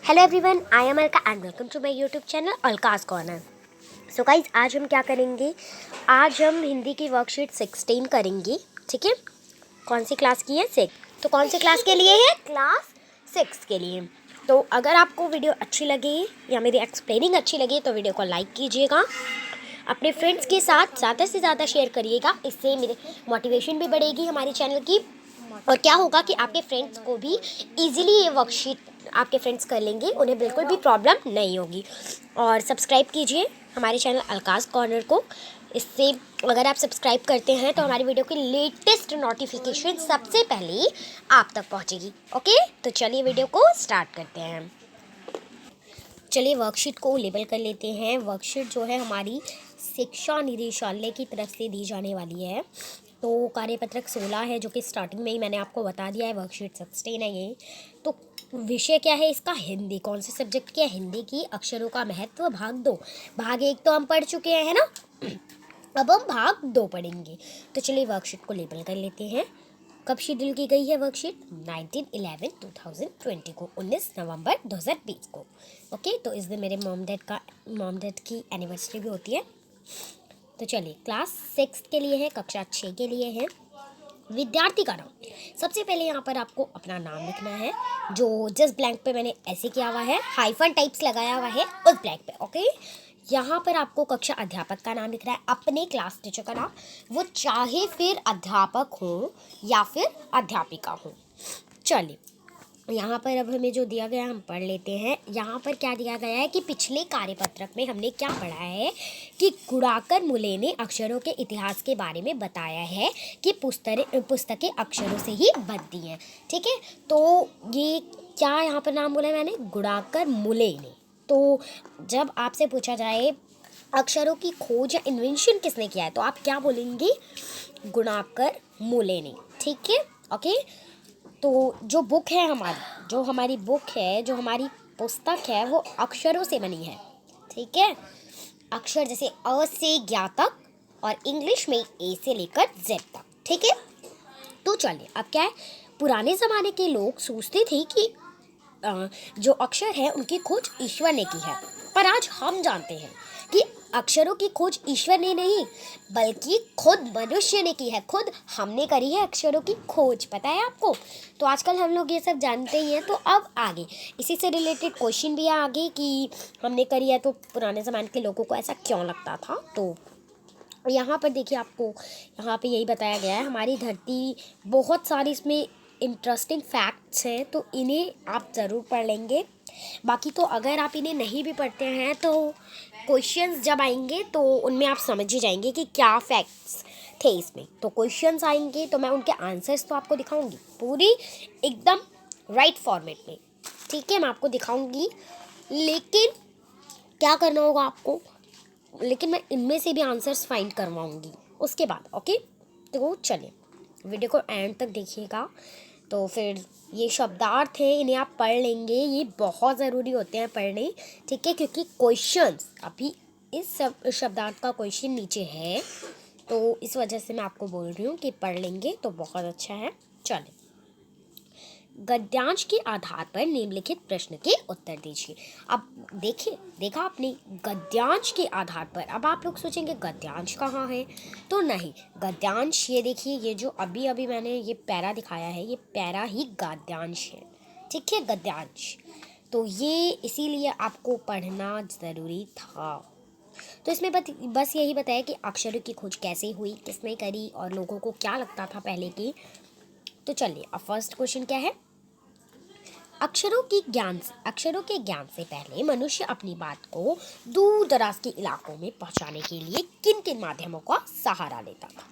Hello everyone, I am Alka and welcome to my YouTube channel Alka's corner. So guys, आज हम क्या करेंगे? आज हम हिंदी की वर्कशीट 16 करेंगे। ठीक है, कौन सी क्लास की है? 6। तो कौन सी क्लास के लिए है? क्लास 6 के लिए। तो अगर आपको वीडियो अच्छी लगी या मेरी एक्सप्लेनिंग अच्छी लगी तो वीडियो को लाइक कीजिएगा, अपने फ्रेंड्स के साथ ज़्यादा से ज़्यादा शेयर करिएगा। इससे मेरे मोटिवेशन भी बढ़ेगी हमारे चैनल की, और क्या होगा कि आपके फ्रेंड्स को भी इजीली ये वर्कशीट आपके फ्रेंड्स कर लेंगे, उन्हें बिल्कुल भी प्रॉब्लम नहीं होगी। और सब्सक्राइब कीजिए हमारे चैनल अलकास कॉर्नर को। इससे अगर आप सब्सक्राइब करते हैं तो हमारी वीडियो की लेटेस्ट नोटिफिकेशन सबसे पहले आप तक पहुंचेगी। ओके, तो चलिए वीडियो को स्टार्ट करते हैं। चलिए वर्कशीट को लेबल कर लेते हैं। वर्कशीट जो है हमारी शिक्षा निदेशालय की तरफ से दी जाने वाली है। तो कार्यपत्रक 16 है, जो कि स्टार्टिंग में ही मैंने आपको बता दिया है। वर्कशीट 16 है ये। तो विषय क्या है इसका? हिंदी। कौन से सब्जेक्ट की है? हिंदी की। अक्षरों का महत्व भाग 2। भाग 1 तो हम पढ़ चुके हैं, है ना। अब हम भाग 2 पढ़ेंगे। तो चलिए वर्कशीट को लेबल कर लेते हैं। कब शेड्यूल की गई है वर्कशीट? 19/11/2020 को, 19 नवंबर 2020 को। ओके, तो इस दिन मेरे मॉम डैड की एनिवर्सरी भी होती है। तो चलिए क्लास 6 के लिए है, कक्षा 6 के लिए है। विद्यार्थी का नाम। सबसे पहले यहाँ पर आपको अपना नाम लिखना है, जो जिस ब्लैंक पे मैंने ऐसे किया हुआ है, हाइफन टाइप्स लगाया हुआ है उस ब्लैंक पे। ओके, यहाँ पर आपको कक्षा अध्यापक का नाम लिखना है, अपने क्लास टीचर का नाम, वो चाहे फिर अध्यापक हो या फिर अध्यापिका हो। चलिए यहाँ पर अब हमें जो दिया गया हम पढ़ लेते हैं। यहाँ पर क्या दिया गया है कि पिछले कार्यपत्रक में हमने क्या पढ़ा है कि गुणाकर मुले ने अक्षरों के इतिहास के बारे में बताया है कि पुस्तकें अक्षरों से ही बनती हैं। ठीक है, तो ये क्या यहाँ पर नाम बोला है मैंने? गुणाकर मुले ने। तो जब आपसे पूछा जाए अक्षरों की खोज या इन्वेंशन किसने किया है, तो आप क्या बोलेंगे? गुणाकर मुले ने। ठीक है, ओके। तो जो बुक है हमारी, जो हमारी पुस्तक है, वो अक्षरों से बनी है। ठीक है, अक्षर जैसे अ से ज्ञ तक और इंग्लिश में ए से लेकर जेड तक। ठीक है, तो चलिए अब क्या है, पुराने ज़माने के लोग सोचते थे कि जो अक्षर है उनकी खोज ईश्वर ने की है। पर आज हम जानते हैं कि अक्षरों की खोज ईश्वर ने नहीं, बल्कि खुद मनुष्य ने की है। खुद हमने करी है अक्षरों की खोज, पता है आपको। तो आजकल हम लोग ये सब जानते ही हैं। तो अब आगे इसी से रिलेटेड क्वेश्चन भी है आगे कि हमने करी है, तो पुराने ज़माने के लोगों को ऐसा क्यों लगता था। तो यहाँ पर देखिए, आपको यहाँ पे यही बताया गया है। हमारी धरती, बहुत सारी इसमें इंटरेस्टिंग फैक्ट्स हैं, तो इन्हें आप ज़रूर पढ़ लेंगे। बाकी तो अगर आप इन्हें नहीं भी पढ़ते हैं तो क्वेश्चंस जब आएंगे तो उनमें आप समझ ही जाएंगे कि क्या फैक्ट्स थे इसमें। तो क्वेश्चंस आएंगे तो मैं उनके आंसर्स तो आपको दिखाऊंगी पूरी एकदम राइट फॉर्मेट में। ठीक है, मैं आपको दिखाऊंगी, लेकिन क्या करना होगा आपको, लेकिन मैं इनमें से भी आंसर्स फाइंड करवाऊंगी उसके बाद। ओके, तो चलिए वीडियो को एंड तक देखिएगा। तो फिर ये शब्दार्थ हैं, इन्हें आप पढ़ लेंगे, ये बहुत ज़रूरी होते हैं पढ़ने। ठीक है, क्योंकि क्वेश्चंस अभी इस शब्दार्थ का क्वेश्चन नीचे है, तो इस वजह से मैं आपको बोल रही हूँ कि पढ़ लेंगे तो बहुत अच्छा है। चलिए, गद्यांश के आधार पर निम्नलिखित प्रश्न के उत्तर दीजिए। अब देखा आपने, गद्यांश के आधार पर। अब आप लोग सोचेंगे गद्यांश कहाँ है, तो नहीं, गद्यांश ये देखिए, ये जो अभी अभी मैंने ये पैरा दिखाया है, ये पैरा ही गद्यांश है। ठीक है, गद्यांश। तो ये इसीलिए आपको पढ़ना ज़रूरी था। तो इसमें बस यही बताया कि अक्षरों की खोज कैसे हुई, किसने करी, और लोगों को क्या लगता था पहले की। तो चलिए, अब फर्स्ट क्वेश्चन क्या है? अक्षरों के ज्ञान से पहले मनुष्य अपनी बात को दूर दराज के इलाकों में पहुंचाने के लिए किन किन माध्यमों का सहारा लेता था?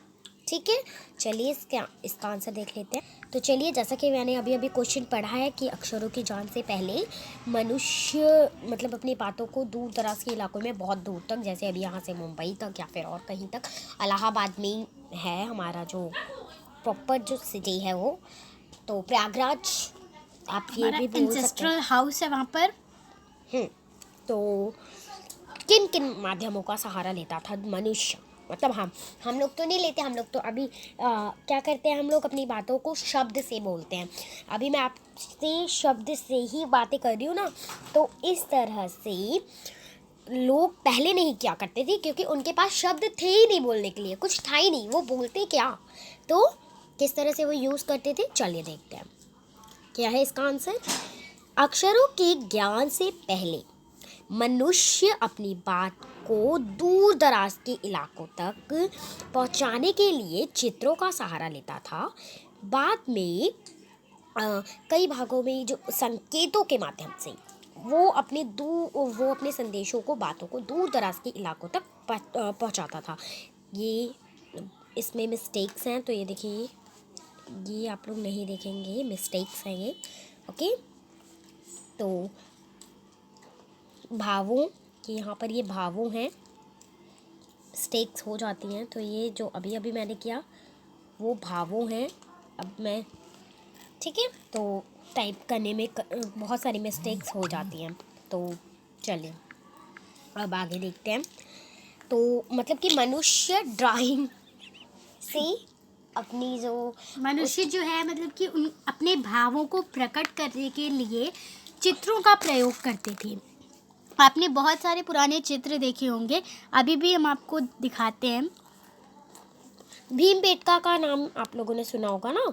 ठीक है, चलिए इसका आंसर देख लेते हैं। तो चलिए, जैसा कि मैंने अभी अभी क्वेश्चन पढ़ा है कि अक्षरों की ज्ञान से पहले मनुष्य मतलब अपनी बातों को दूर दराज के इलाकों में, बहुत दूर तक, जैसे अभी यहाँ से मुंबई तक या फिर और कहीं तक, इलाहाबाद में है हमारा जो प्रॉपर जो सिटी है वो, तो प्रयागराज आप ये भी बोल सकते हैं, हाउस है वहाँ पर। तो किन किन माध्यमों का सहारा लेता था मनुष्य? मतलब हम लोग तो नहीं लेते, हम लोग तो अभी क्या करते हैं, हम लोग अपनी बातों को शब्द से बोलते हैं। अभी मैं आपसे शब्द से ही बातें कर रही हूँ ना, तो इस तरह से लोग पहले नहीं किया करते थे, क्योंकि उनके पास शब्द थे ही नहीं बोलने के लिए, कुछ था ही नहीं, वो बोलते क्या, तो किस तरह से वो यूज़ करते थे, चलिए देखते हैं क्या है इसका आंसर। अक्षरों के ज्ञान से पहले मनुष्य अपनी बात को दूर दराज के इलाकों तक पहुंचाने के लिए चित्रों का सहारा लेता था। बाद में कई भागों में जो संकेतों के माध्यम से वो अपने संदेशों को, बातों को दूर दराज के इलाकों तक पहुंचाता था। ये इसमें मिस्टेक्स हैं, तो ये देखिए, ये आप लोग नहीं देखेंगे, मिस्टेक्स हैं ये। ओके, तो भावों कि यहाँ पर ये भावों हैं, मिस्टेक्स हो जाती हैं, तो ये जो अभी अभी मैंने किया वो भावों हैं। अब मैं ठीक है, तो टाइप करने में बहुत सारी मिस्टेक्स हो जाती हैं, तो चलिए अब आगे देखते हैं। तो मतलब कि मनुष्य ड्राइंग से अपनी जो मनुष्य जो है मतलब कि उन अपने भावों को प्रकट करने के लिए चित्रों का प्रयोग करते थे। आपने बहुत सारे पुराने चित्र देखे होंगे, अभी भी हम आपको दिखाते हैं। भीमबेटका का नाम आप लोगों ने सुना होगा ना,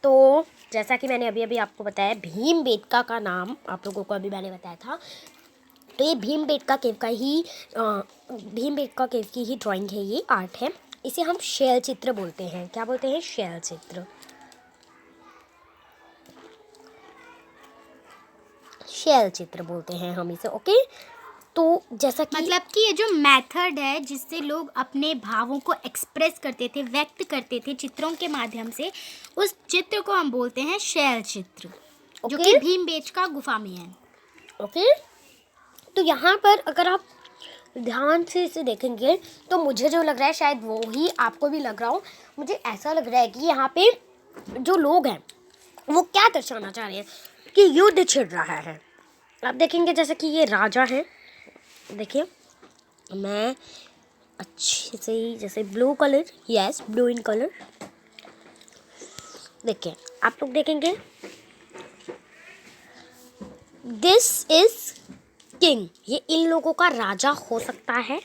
तो जैसा कि मैंने अभी अभी आपको बताया, भीमबेटका का नाम आप लोगों को अभी मैंने बताया था, तो ये भीमबेटका केव की ही ड्राइंग है, ये आर्ट है। इसे हम शैल चित्र बोलते हैं। क्या बोलते हैं? शैल चित्र। शैल चित्र बोलते हैं हम इसे। ओके, तो जैसा कि मतलब कि ये जो मेथड है जिससे लोग अपने भावों को एक्सप्रेस करते थे, व्यक्त करते थे चित्रों के माध्यम से, उस चित्र को हम बोलते हैं शैल चित्र, जो कि भीमबेटका गुफा में है। ओके, तो यहाँ पर अगर आप ध्यान से इसे देखेंगे तो मुझे जो लग रहा है शायद वो ही आपको भी लग रहा हो। मुझे ऐसा लग रहा है कि यहाँ पे जो लोग हैं वो क्या दर्शाना चाह रहे हैं कि युद्ध छिड़ रहा है। आप देखेंगे जैसे कि ये राजा है, देखिए मैं अच्छे से जैसे blue colour, yes blue in colour, देखिए आप लोग देखेंगे दिस इज किंग, ये इन लोगों का राजा हो सकता है,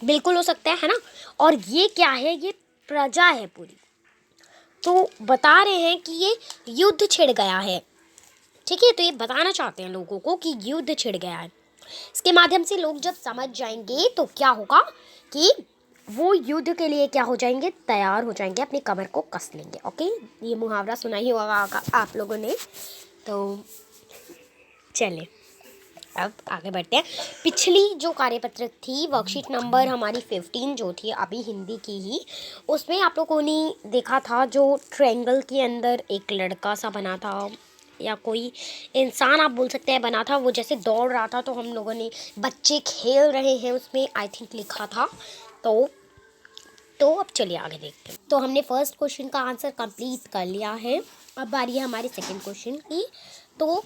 बिल्कुल हो सकता है ना। और ये क्या है? ये प्रजा है पूरी, तो बता रहे हैं कि ये युद्ध छिड़ गया है। ठीक है, तो ये बताना चाहते हैं लोगों को कि युद्ध छिड़ गया है। इसके माध्यम से लोग जब समझ जाएंगे तो क्या होगा कि वो युद्ध के लिए क्या हो जाएंगे? तैयार हो जाएंगे, अपनी कमर को कस लेंगे। ओके, ये मुहावरा सुना ही होगा आप लोगों ने। तो चलिए अब आगे बढ़ते हैं। पिछली जो कार्यपत्रक थी, वर्कशीट नंबर हमारी 15 जो थी अभी हिंदी की ही, उसमें आप लोगों ने देखा था जो ट्रायंगल के अंदर एक लड़का सा बना था, या कोई इंसान आप बोल सकते हैं बना था, वो जैसे दौड़ रहा था, तो हम लोगों ने बच्चे खेल रहे हैं उसमें आई थिंक लिखा था। तो अब चलिए आगे देखते हैं। तो हमने फर्स्ट क्वेश्चन का आंसर कंप्लीट कर लिया है। अब बारी है हमारे सेकंड क्वेश्चन की। तो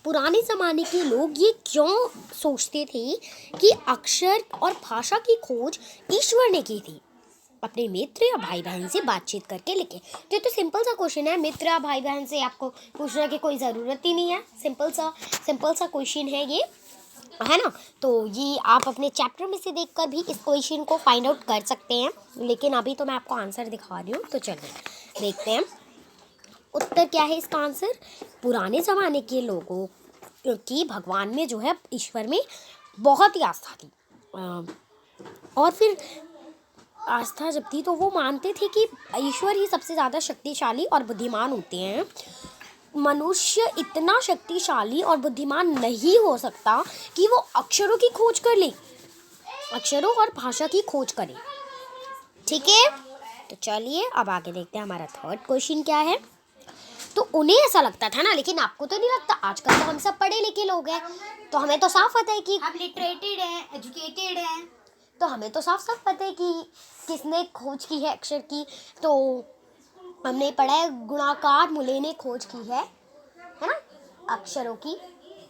पुराने ज़माने के लोग ये क्यों सोचते थे कि अक्षर और भाषा की खोज ईश्वर ने की थी? अपने मित्र या भाई बहन से बातचीत करके लिखे। तो ये तो सिंपल सा क्वेश्चन है, मित्र या भाई बहन से आपको पूछने की कोई ज़रूरत ही नहीं है, सिंपल सा क्वेश्चन है ये, है ना। तो ये आप अपने चैप्टर में से देखकर भी इस क्वेश्चन को फाइंड आउट कर सकते हैं, लेकिन अभी तो मैं आपको आंसर दिखा रही हूँ। तो चलिए देखते हैं उत्तर क्या है इसका आंसर। पुराने ज़माने के लोगों की भगवान में जो है, ईश्वर में बहुत ही आस्था थी, और फिर आस्था जब थी तो वो मानते थे कि ईश्वर ही सबसे ज़्यादा शक्तिशाली और बुद्धिमान होते हैं। मनुष्य इतना शक्तिशाली और बुद्धिमान नहीं हो सकता कि वो अक्षरों की खोज कर ले, अक्षरों और भाषा की खोज करे। ठीक है, तो चलिए अब आगे देखते हैं हमारा थर्ड क्वेश्चन क्या है। तो उन्हें ऐसा लगता था ना, लेकिन आपको तो नहीं लगता? आजकल तो हम सब पढ़े लिखे लोग हैं, तो हमें तो साफ पता है कि आप लिटरेटेड हैं, एजुकेटेड हैं, तो हमें तो साफ साफ पता है कि किसने खोज की है अक्षर की। तो हमने पढ़ा है गुणाकार मूल्य ने खोज की है ना, अक्षरों की।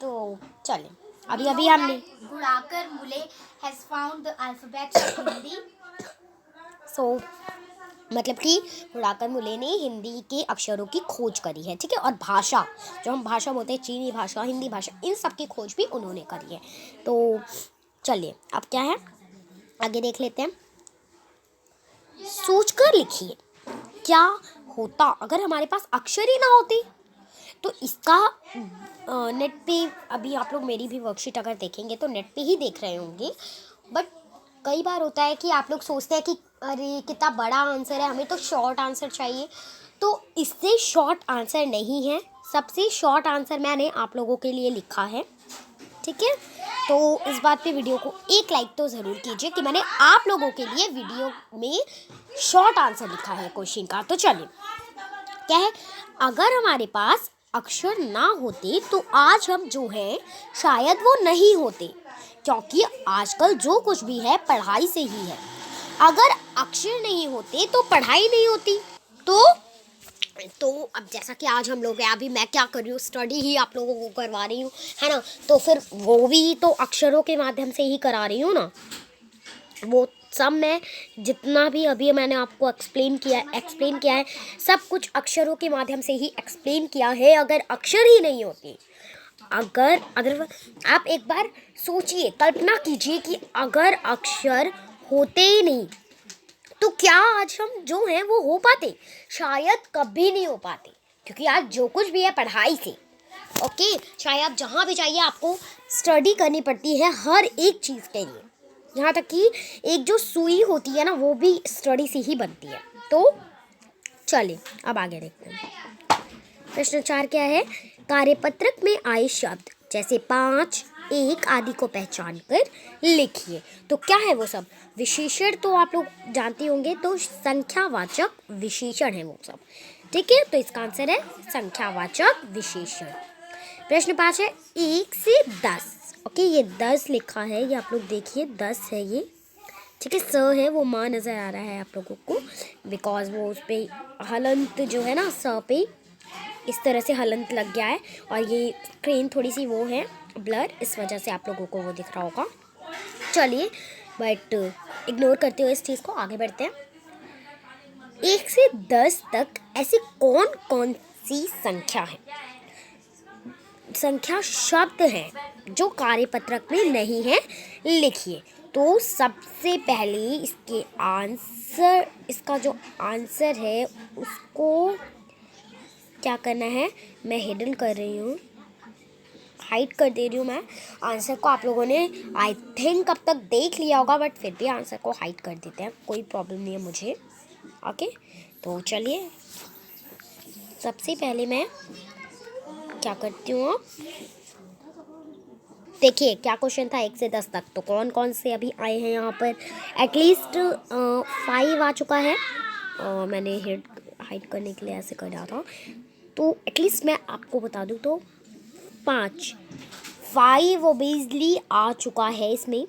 तो चलें अभी अभी हमने Gunakar Mule has found the alphabets of Hindi. So मतलब कि गुणाकर मुले ने हिंदी के अक्षरों की खोज करी है, ठीक है। और भाषा, जो हम भाषा बोलते हैं, चीनी भाषा, हिंदी भाषा, इन सब की खोज भी उन्होंने करी है। तो चलिए अब क्या है, आगे देख लेते हैं। सोचकर लिखिए क्या होता अगर हमारे पास अक्षर ही ना होते। तो इसका नेट पे, अभी आप लोग मेरी भी वर्कशीट अगर देखेंगे तो नेट पे ही देख रहे होंगे, बट कई बार होता है कि आप लोग सोचते हैं कि अरे कितना बड़ा आंसर है, हमें तो शॉर्ट आंसर चाहिए। तो इससे शॉर्ट आंसर नहीं है, सबसे शॉर्ट आंसर मैंने आप लोगों के लिए लिखा है, ठीक है। तो इस बात पे वीडियो को एक लाइक तो ज़रूर कीजिए कि मैंने आप लोगों के लिए वीडियो में शॉर्ट आंसर लिखा है क्वेश्चन का। तो चलिए क्या है, अगर हमारे पास अक्षर ना होते तो आज हम जो हैं शायद वो नहीं होते, क्योंकि आजकल जो कुछ भी है पढ़ाई से ही है। अगर अक्षर नहीं होते तो पढ़ाई नहीं होती। तो अब जैसा कि आज हम लोग हैं, अभी मैं क्या कर रही हूँ, स्टडी ही आप लोगों को करवा रही हूँ, है ना। तो फिर वो भी तो अक्षरों के माध्यम से ही करा रही हूँ ना। वो सब मैं जितना भी अभी मैंने आपको एक्सप्लेन किया है, सब कुछ अक्षरों के माध्यम से ही एक्सप्लेन किया है। अगर अक्षर ही नहीं होते, अगर आप एक बार सोचिए, कल्पना कीजिए कि अगर अक्षर होते ही नहीं तो क्या आज हम जो हैं वो हो पाते? शायद कभी नहीं हो पाते, क्योंकि आज जो कुछ भी है पढ़ाई से, ओके। चाहे आप जहाँ भी जाइए आपको स्टडी करनी पड़ती है हर एक चीज़ के लिए, यहाँ तक कि एक जो सुई होती है ना वो भी स्टडी से ही बनती है। तो चलिए अब आगे देखते हैं। प्रश्न 4 क्या है, कार्यपत्रक में आए शब्द जैसे 5, 1 आदि को पहचान कर लिखिए। तो क्या है वो सब? विशेषण तो आप लोग जानते होंगे, तो संख्यावाचक विशेषण है वो सब, ठीक है। तो इसका आंसर है संख्यावाचक विशेषण। प्रश्न 5 है 1 से 10, ओके। ये 10 लिखा है, ये आप लोग देखिए 10 है ये, ठीक है। स है वो माँ नज़र आ रहा है आप लोगों को, बिकॉज वो उस पर हलंत जो है ना, स पे इस तरह से हलंत लग गया है, और ये स्क्रीन थोड़ी सी वो है ब्लर, इस वजह से आप लोगों को वो दिख रहा होगा। चलिए बट इग्नोर करते हुए इस चीज़ को आगे बढ़ते हैं। 1 से 10 तक ऐसी कौन कौन सी संख्या है, संख्या शब्द हैं जो कार्यपत्रक में नहीं है, लिखिए। तो सबसे पहले इसका जो आंसर है उसको क्या करना है, मैं हिडन कर रही हूँ, हाइड कर दे रही हूँ मैं आंसर को। आप लोगों ने आई थिंक अब तक देख लिया होगा, बट फिर भी आंसर को हाइड कर देते हैं, कोई प्रॉब्लम नहीं है मुझे, ओके। तो चलिए सबसे पहले मैं क्या करती हूँ, देखिए क्या क्वेश्चन था 1 से 10 तक, तो कौन कौन से अभी आए हैं यहाँ पर। एटलीस्ट 5 आ चुका है, मैंने हाइड करने के लिए ऐसे कर रहा था। तो एटलीस्ट मैं आपको बता दूँ तो 5 ओबेसली आ चुका है इसमें।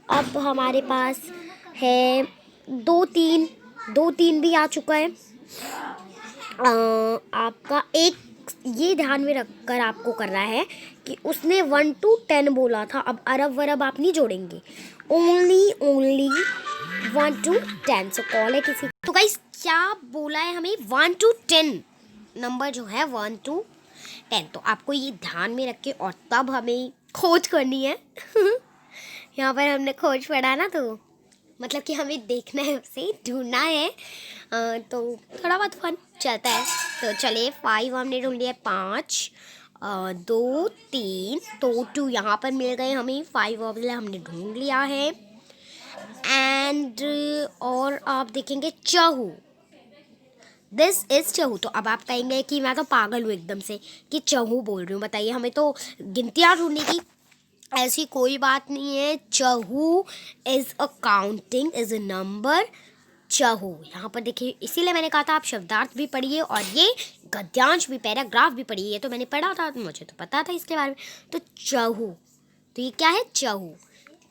अब हमारे पास है 2-3 भी आ चुका है। आपका एक ये ध्यान में रखकर आपको करना है कि उसने 1 to 10 बोला था, अब अरब वरब आप नहीं जोड़ेंगे, ओनली 1 to 10। सो कॉल है किसी, तो गाइस क्या बोला है हमें, 1 to 10 नंबर जो है 1 to 10, तो आपको ये ध्यान में रख के और तब हमें खोज करनी है। यहाँ पर हमने खोज पढ़ा ना, तो मतलब कि हमें देखना है, उसे ढूंढना है, तो थोड़ा बहुत फन चलता है। तो चलिए 5 हमने ढूंढ लिया, 5 2 3, तो 2 यहाँ पर मिल गए हमें, 5 वाले हमने ढूंढ लिया है। एंड और आप देखेंगे चहू, दिस इज चहू। तो अब आप कहेंगे कि मैं तो पागल हूँ एकदम से कि चहू बोल रही हूँ, बताइए हमें तो गिनतियाँ ढूंढने की, ऐसी कोई बात नहीं है। चहू is a counting, is a number. चहू यहाँ पर देखिए, इसीलिए मैंने कहा था आप शब्दार्थ भी पढ़िए और ये गद्यांश भी, पैराग्राफ भी पढ़िए, ये तो मैंने पढ़ा था, मुझे तो पता था इसके बारे में। तो चहू, तो ये क्या है, चहू।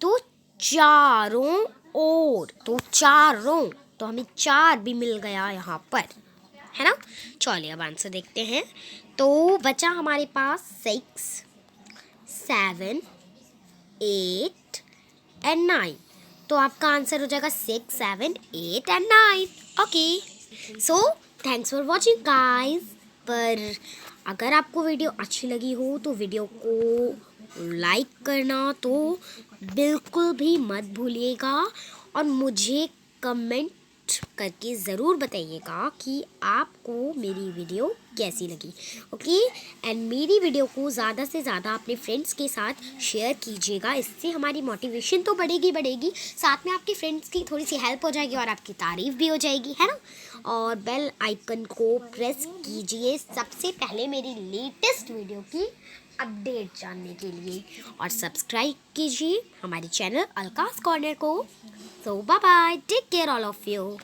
तो चारों ओर, तो चारों, तो हमें 4 भी मिल गया यहाँ पर, है ना। चलिए अब आंसर देखते हैं। तो बचा हमारे पास 6, 7, 8 एंड 9। तो आपका आंसर हो जाएगा 6, 7, 8 and 9। Okay, so thanks for watching guys. पर अगर आपको वीडियो अच्छी लगी हो तो वीडियो को लाइक करना तो बिल्कुल भी मत भूलिएगा, और मुझे कमेंट करके ज़रूर बताइएगा कि आपको मेरी वीडियो कैसी लगी। ओके, एंड मेरी वीडियो को ज़्यादा से ज़्यादा अपने फ्रेंड्स के साथ शेयर कीजिएगा। इससे हमारी मोटिवेशन तो बढ़ेगी, साथ में आपके फ्रेंड्स की थोड़ी सी हेल्प हो जाएगी और आपकी तारीफ़ भी हो जाएगी, है ना। और बेल आइकन को प्रेस कीजिए सबसे पहले मेरी लेटेस्ट वीडियो की अपडेट जानने के लिए, और सब्सक्राइब कीजिए हमारे चैनल अलकास कॉर्नर को। So bye bye, take care all of you.